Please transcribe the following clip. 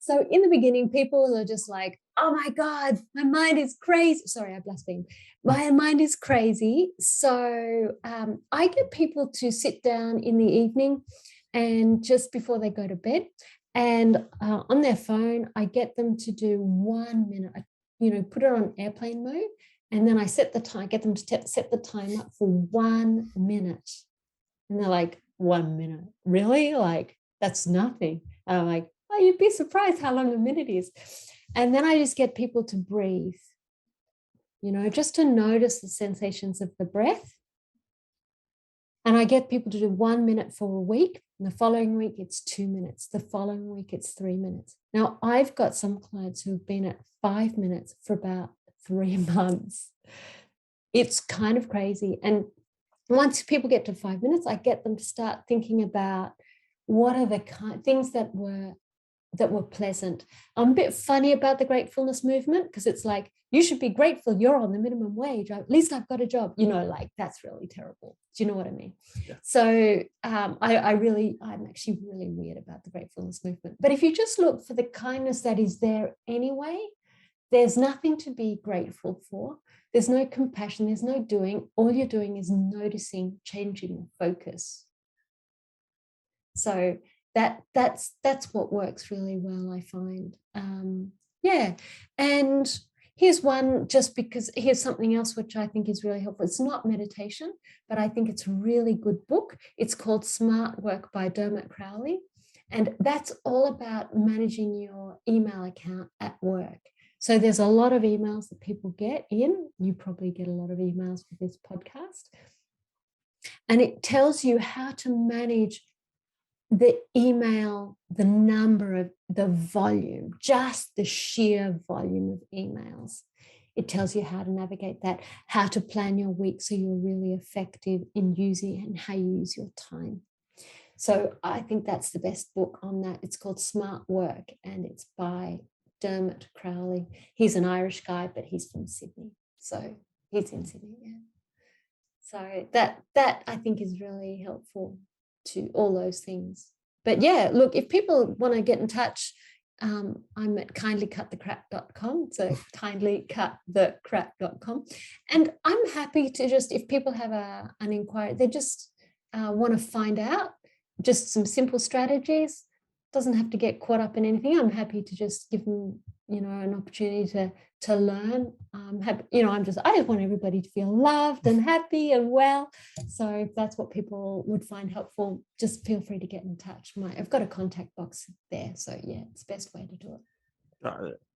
So in the beginning, people are just like, oh my God, my mind is crazy. Sorry, I blasphemed. My mind is crazy. So I get people to sit down in the evening and just before they go to bed, and on their phone, I get them to do 1 minute, put it on airplane mode. And then I set the time, get them to set the time up for 1 minute. And they're like, 1 minute? Really? Like, that's nothing. And I'm like, oh, you'd be surprised how long a minute is. And then I just get people to breathe, just to notice the sensations of the breath. And I get people to do 1 minute for a week. And the following week, it's 2 minutes. The following week, it's 3 minutes. Now, I've got some clients who've been at 5 minutes for about 3 months. It's kind of crazy. And once people get to 5 minutes, I get them to start thinking about what are the things that were pleasant. I'm a bit funny about the gratefulness movement because it's like, you should be grateful you're on the minimum wage. At least I've got a job. Like that's really terrible. Do you know what I mean? Yeah. So I'm actually really weird about the gratefulness movement. But if you just look for the kindness that is there anyway, there's nothing to be grateful for. There's no compassion. There's no doing. All you're doing is noticing, changing focus. So that's what works really well, I find. And here's one, just because here's something else which I think is really helpful. It's not meditation, but I think it's a really good book. It's called Smart Work by Dermot Crowley. And that's all about managing your email account at work. So there's a lot of emails that people get in. You probably get a lot of emails for this podcast. And it tells you how to manage the email, the number of the volume, just the sheer volume of emails. It tells you how to navigate that, how to plan your week so you're really effective in using and how you use your time. So I think that's the best book on that. It's called Smart Work and it's by Dermot Crowley. He's an Irish guy, but he's from Sydney. So he's in Sydney, yeah. So that I think is really helpful to all those things. But yeah, look, if people want to get in touch, I'm at kindlycutthecrap.com. So kindlycutthecrap.com. And I'm happy to just, if people have an inquiry, they just want to find out just some simple strategies, doesn't have to get caught up in anything. I'm happy to just give them, an opportunity to learn. I just want everybody to feel loved and happy and well. So if that's what people would find helpful, just feel free to get in touch. I've got a contact box there. So yeah, it's the best way to do it.